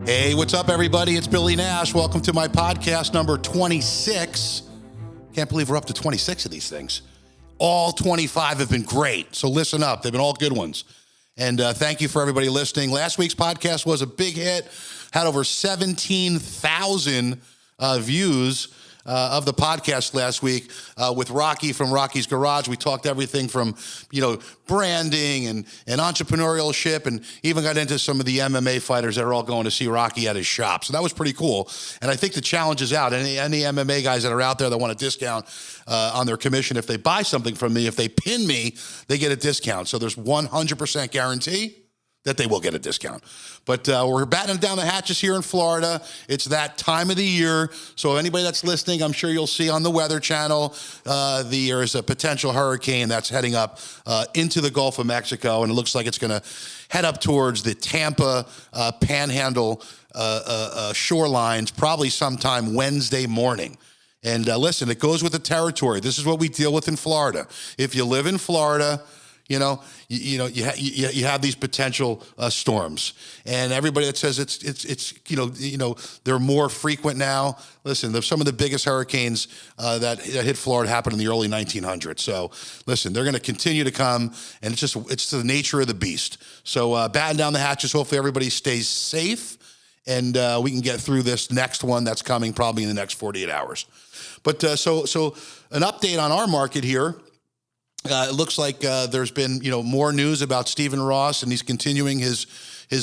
Hey, what's up, everybody? It's Billy Nash. Welcome to my podcast number 26. Can't believe we're up to 26 of these things. All 25 have been great, so listen up. They've been all good ones. And thank you for everybody listening. Last week's podcast was a big hit, had over 17,000 views of the podcast last week with Rocky from Rocky's Garage. We talked everything from, branding and entrepreneurship, and even got into some of the MMA fighters that are all going to see Rocky at his shop. So that was pretty cool. And I think the challenge is out. Any MMA guys that are out there that want a discount on their commission, if they buy something from me, if they pin me, they get a discount. So there's 100% guarantee that they will get a discount. But we're battening down the hatches here in Florida. It's that time of the year. So anybody that's listening, I'm sure you'll see on the Weather Channel, there is a potential hurricane that's heading up into the Gulf of Mexico, and it looks like it's going to head up towards the Tampa Panhandle shorelines probably sometime Wednesday morning. And listen, it goes with the territory. This is what we deal with in Florida. If you live in Florida, you have these potential storms, and everybody that says it's they're more frequent now. Listen, some of the biggest hurricanes that hit Florida happened in the early 1900s. So listen, they're going to continue to come, and it's the nature of the beast. So batten down the hatches. Hopefully everybody stays safe, and we can get through this next one that's coming probably in the next 48 hours. But so an update on our market here. It looks like there's been, more news about Stephen Ross, and he's continuing his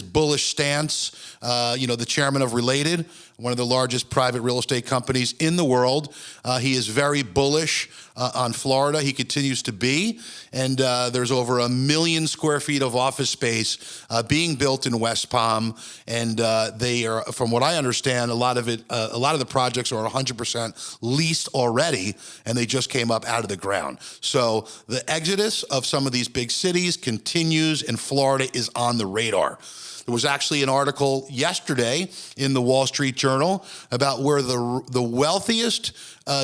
bullish stance. The chairman of Related, one of the largest private real estate companies in the world. He is very bullish on Florida. He continues to be. And there's over 1 million square feet of office space being built in West Palm. And they are, from what I understand, a lot of the projects are 100% leased already, and they just came up out of the ground. So the exodus of some of these big cities continues, and Florida is on the radar. There was actually an article yesterday in the Wall Street Journal about where the wealthiest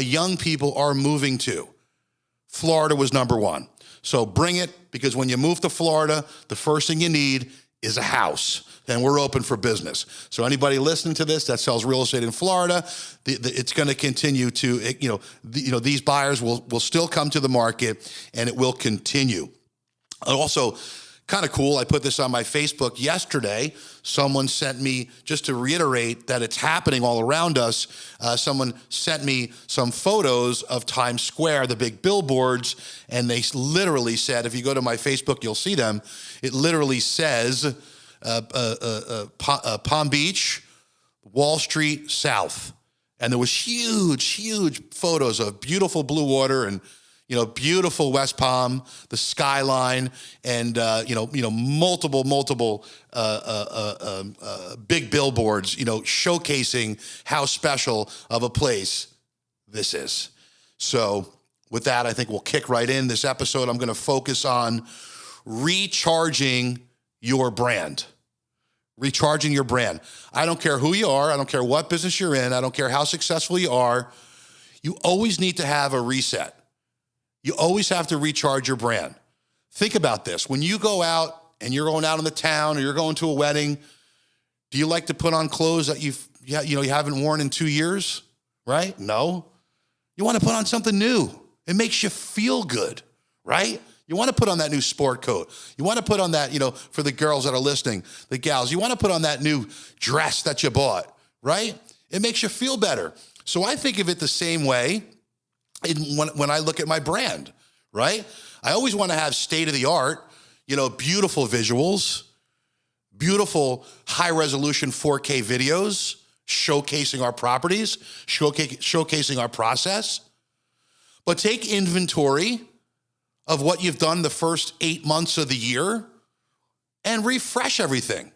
young people are moving to. Florida was number one. So bring it, because when you move to Florida, the first thing you need is a house. And we're open for business. So anybody listening to this that sells real estate in Florida, it's going to continue to, these buyers will still come to the market, and it will continue. Also, kind of cool, I put this on my Facebook yesterday. Someone sent me, just to reiterate that it's happening all around us, someone sent me some photos of Times Square, the big billboards, and they literally said, if you go to my Facebook, you'll see them, it literally says Palm Beach, Wall Street, South. And there was huge photos of beautiful blue water and beautiful West Palm, the skyline, and multiple big billboards, showcasing how special of a place this is. So with that, I think we'll kick right in. This episode, I'm going to focus on recharging your brand. Recharging your brand. I don't care who you are. I don't care what business you're in. I don't care how successful you are. You always need to have a reset. You always have to recharge your brand. Think about this. When you go out and you're going out in the town, or you're going to a wedding, do you like to put on clothes that you haven't worn in 2 years? Right? No. You want to put on something new. It makes you feel good, right? You want to put on that new sport coat. You want to put on that, for the girls that are listening, the gals, you want to put on that new dress that you bought, right? It makes you feel better. So I think of it the same way when I look at my brand, right? I always want to have state-of-the-art, beautiful visuals, beautiful high-resolution 4K videos showcasing our properties, showcasing our process. But take inventory of what you've done the first 8 months of the year and refresh everything,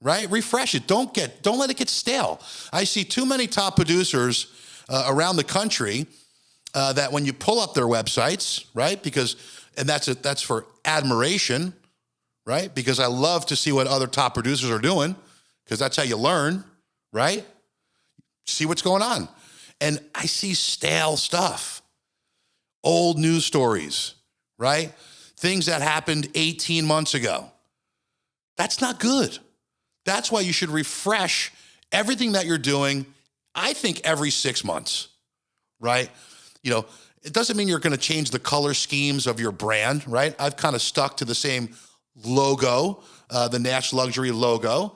right? Refresh it. Don't let it get stale. I see too many top producers around the country that when you pull up their websites, right? And that's for admiration, right? Because I love to see what other top producers are doing, because that's how you learn, right? See what's going on. And I see stale stuff, old news stories, right? Things that happened 18 months ago. That's not good. That's why you should refresh everything that you're doing, I think every 6 months, right? You know, it doesn't mean you're going to change the color schemes of your brand, right? I've kind of stuck to the same logo, the Nash Luxury logo,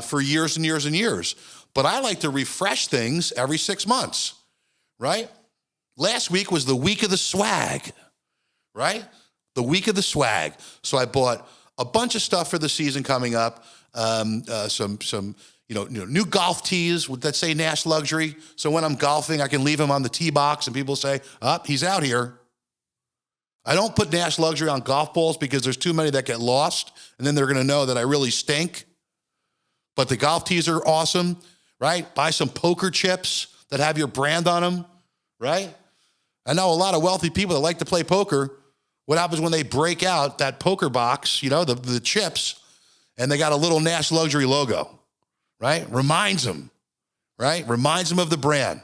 for years and years and years. But I like to refresh things every 6 months, right? Last week was the week of the swag, right? The week of the swag. So I bought a bunch of stuff for the season coming up, some new golf tees that say Nash Luxury. So when I'm golfing, I can leave them on the tee box and people say, he's out here. I don't put Nash Luxury on golf balls because there's too many that get lost, and then they're going to know that I really stink. But the golf tees are awesome, right? Buy some poker chips that have your brand on them, right? I know a lot of wealthy people that like to play poker. What happens when they break out that poker box, the chips, and they got a little Nash Luxury logo, right? Reminds them, right? Reminds them of the brand.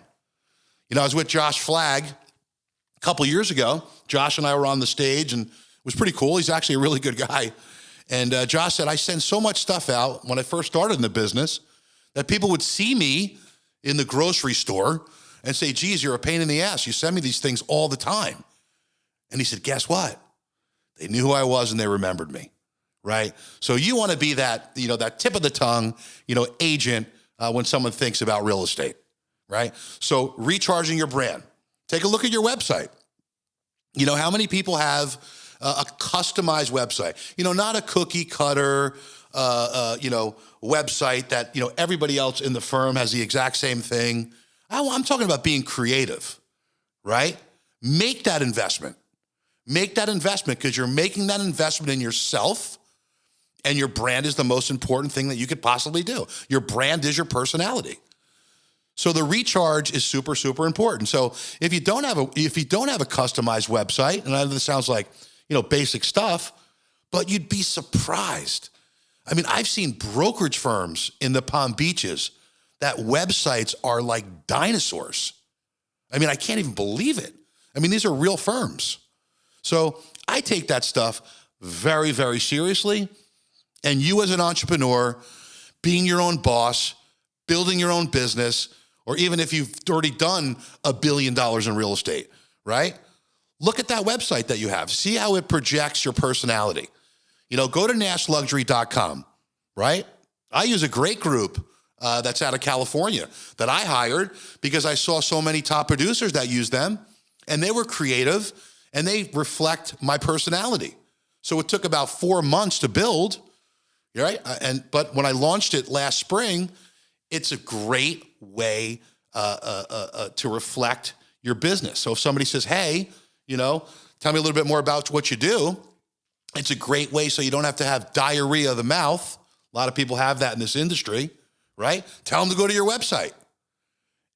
I was with Josh Flagg a couple years ago. Josh and I were on the stage, and it was pretty cool. He's actually a really good guy. And Josh said, I send so much stuff out when I first started in the business that people would see me in the grocery store and say, geez, you're a pain in the ass. You send me these things all the time. And he said, guess what? They knew who I was and they remembered me, right? So you want to be that, that tip of the tongue, agent when someone thinks about real estate, right? So recharging your brand. Take a look at your website. How many people have a customized website? Not a cookie cutter, website that, everybody else in the firm has the exact same thing. I'm talking about being creative, right? Make that investment. Make that investment because you're making that investment in yourself, and your brand is the most important thing that you could possibly do. Your brand is your personality. So the recharge is super, super important. So if you don't have a customized website, and I know this sounds like, basic stuff, but you'd be surprised. I mean, I've seen brokerage firms in the Palm Beaches that websites are like dinosaurs. I mean, I can't even believe it. I mean, these are real firms. So I take that stuff very, very seriously. And you as an entrepreneur, being your own boss, building your own business, or even if you've already done $1 billion in real estate, right? Look at that website that you have. See how it projects your personality. Go to nashluxury.com, right? I use a great group that's out of California that I hired because I saw so many top producers that use them, and they were creative, and they reflect my personality. So it took about 4 months to build, right? But when I launched it last spring, it's a great way to reflect your business. So if somebody says, hey, tell me a little bit more about what you do, it's a great way so you don't have to have diarrhea of the mouth. A lot of people have that in this industry, right? Tell them to go to your website.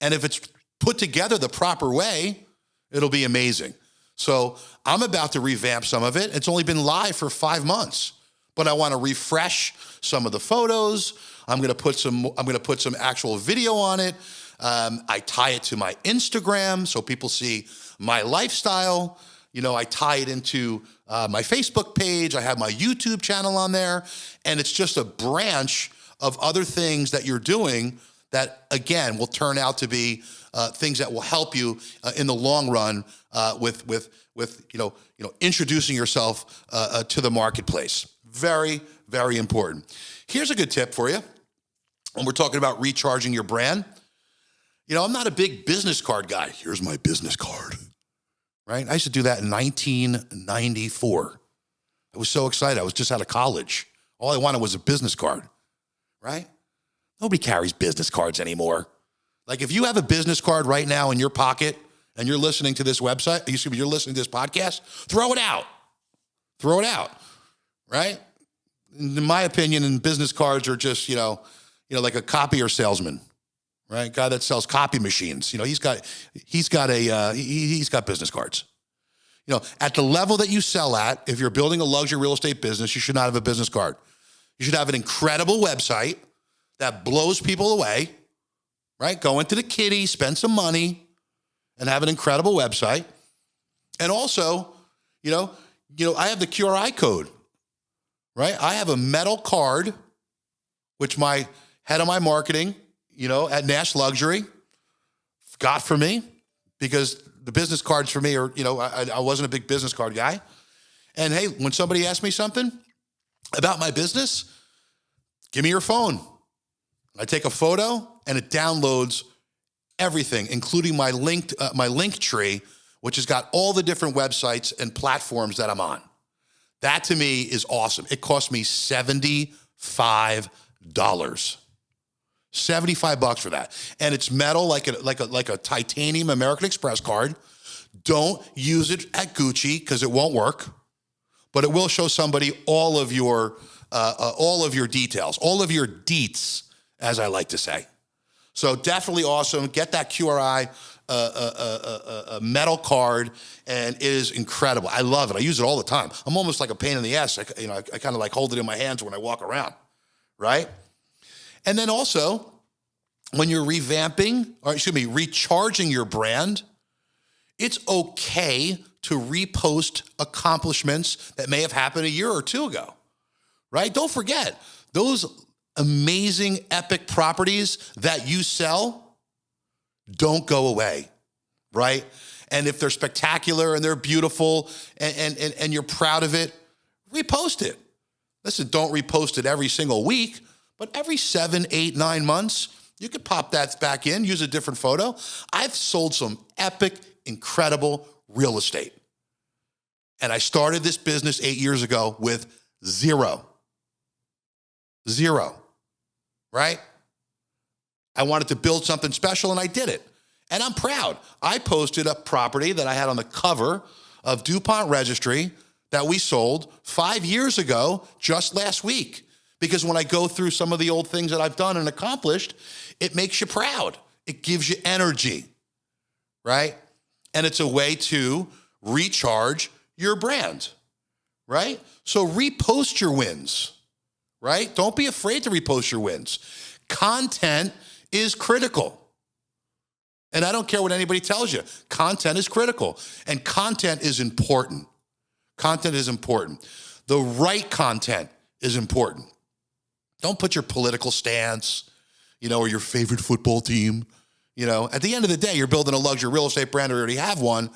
And if it's put together the proper way, it'll be amazing. So I'm about to revamp some of it. It's only been live for 5 months, but I want to refresh some of the photos. I'm going to put some actual video on it. I tie it to my Instagram so people see my lifestyle. I tie it into my Facebook page. I have my YouTube channel on there, and it's just a branch of other things that you're doing that, again, will turn out to be things that will help you in the long run with introducing yourself to the marketplace. Very, very important. Here's a good tip for you when we're talking about recharging your brand. I'm not a big business card guy. Here's my business card, right? I used to do that in 1994. I was so excited. I was just out of college. All I wanted was a business card, right? Nobody carries business cards anymore. Like if you have a business card right now in your pocket and you're listening to this website, you're listening to this podcast, throw it out. Throw it out, right? In my opinion, business cards are just, like a copier salesman, right? Guy that sells copy machines. He's got business cards. At the level that you sell at, if you're building a luxury real estate business, you should not have a business card. You should have an incredible website that blows people away, right? Go into the kitty, spend some money, and have an incredible website. And also, I have the QRI code, right? I have a metal card which my head of my marketing, at Nash Luxury got for me, because the business cards for me are, I wasn't a big business card guy. And hey, when somebody asks me something about my business, give me your phone. I take a photo and it downloads everything, including my Linktree, which has got all the different websites and platforms that I'm on. That to me is awesome. It cost me $75. $75 for that. And it's metal, like a titanium American Express card. Don't use it at Gucci because it won't work, but it will show somebody all of your details, all of your deets, as I like to say. So definitely awesome. Get that QRI metal card, and it is incredible. I love it. I use it all the time. I'm almost like a pain in the ass. I kind of like hold it in my hands when I walk around, right? And then also, when you're recharging your brand, it's okay to repost accomplishments that may have happened a year or two ago, right? Don't forget, those amazing, epic properties that you sell don't go away, right? And if they're spectacular and they're beautiful and you're proud of it, repost it. Listen, don't repost it every single week, but every 7, 8, 9 months, you could pop that back in, use a different photo. I've sold some epic, incredible real estate. And I started this business 8 years ago with zero, right? I wanted to build something special, and I did it. And I'm proud. I posted a property that I had on the cover of DuPont Registry that we sold 5 years ago, just last week. Because when I go through some of the old things that I've done and accomplished, it makes you proud. It gives you energy, right? And it's a way to recharge your brand, right? So repost your wins, right? Don't be afraid to repost your wins. Content is critical. And I don't care what anybody tells you. Content is critical. And content is important. Content is important. The right content is important. Don't put your political stance, or your favorite football team. At the end of the day, you're building a luxury real estate brand, or you already have one.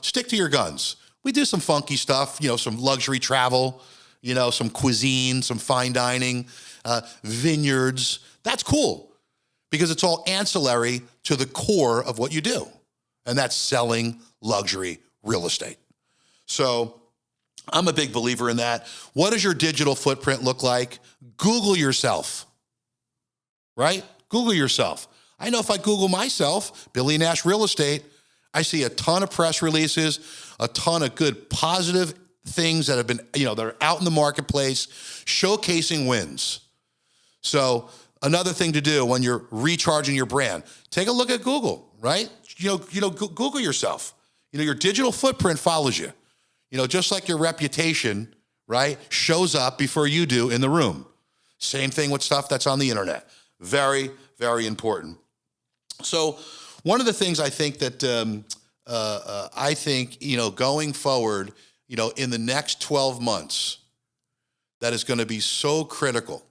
Stick to your guns. We do some funky stuff, some luxury travel, some cuisine, some fine dining, vineyards. That's cool because it's all ancillary to the core of what you do, and that's selling luxury real estate. So I'm a big believer in that. What does your digital footprint look like? Google yourself, right? Google yourself. I know if I Google myself, Billy Nash Real Estate, I see a ton of press releases, a ton of good positive things that have been, that are out in the marketplace, showcasing wins. So another thing to do when you're recharging your brand, take a look at Google, right? Google yourself. Your digital footprint follows you. Just like your reputation, right, shows up before you do in the room. Same thing with stuff that's on the internet. Very, very important. So one of the things I think that going forward, in the next 12 months, that is going to be so critical.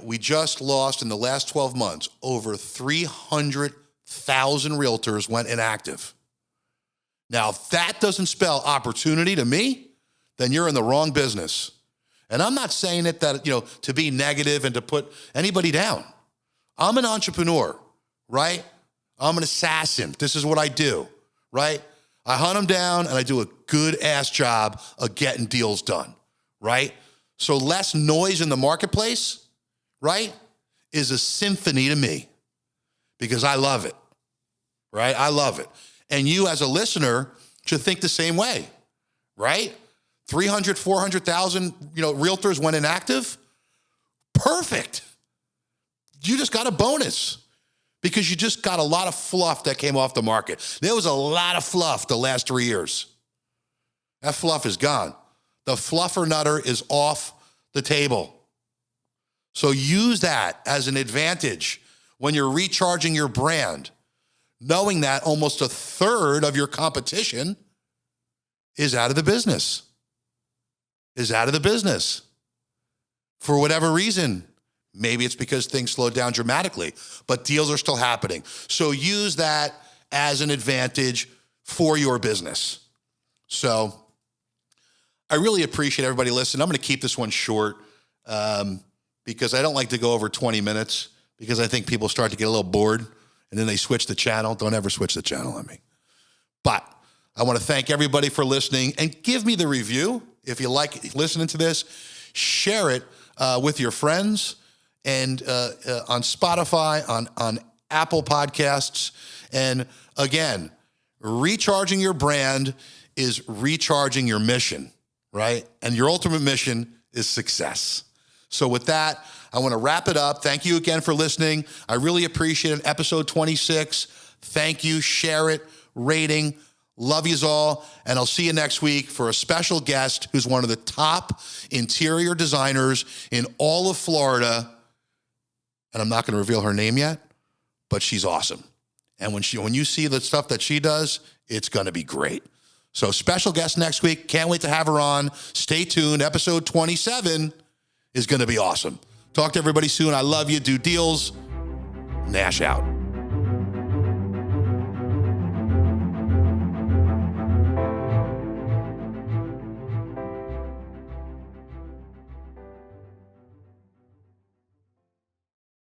We just lost in the last 12 months, over 300,000 realtors went inactive. Now, if that doesn't spell opportunity to me, then you're in the wrong business. And I'm not saying it that, to be negative and to put anybody down. I'm an entrepreneur, right? I'm an assassin. This is what I do, right? I hunt them down and I do a good ass job of getting deals done, right? So less noise in the marketplace, right, is a symphony to me because I love it, right? I love it. And you as a listener should think the same way, right? 300, 400,000, realtors went inactive. Perfect. You just got a bonus because you just got a lot of fluff that came off the market. There was a lot of fluff the last 3 years. That fluff is gone. The fluffer nutter is off the table. So use that as an advantage when you're recharging your brand, knowing that almost a third of your competition is out of the business, for whatever reason. Maybe it's because things slowed down dramatically, but deals are still happening. So use that as an advantage for your business. So I really appreciate everybody listening. I'm going to keep this one short because I don't like to go over 20 minutes because I think people start to get a little bored and then they switch the channel. Don't ever switch the channel on me. But I want to thank everybody for listening and give me the review. If you like listening to this, share it with your friends and on Spotify, on Apple Podcasts. And again, recharging your brand is recharging your mission, right? And your ultimate mission is success. So with that, I want to wrap it up. Thank you again for listening. I really appreciate it. Episode 26. Thank you. Share it. Rating. Love yous all. And I'll see you next week for a special guest who's one of the top interior designers in all of Florida. And I'm not going to reveal her name yet, but she's awesome. And when you see the stuff that she does, it's going to be great. So special guest next week. Can't wait to have her on. Stay tuned. Episode 27 is going to be awesome. Talk to everybody soon. I love you. Do deals. Nash out.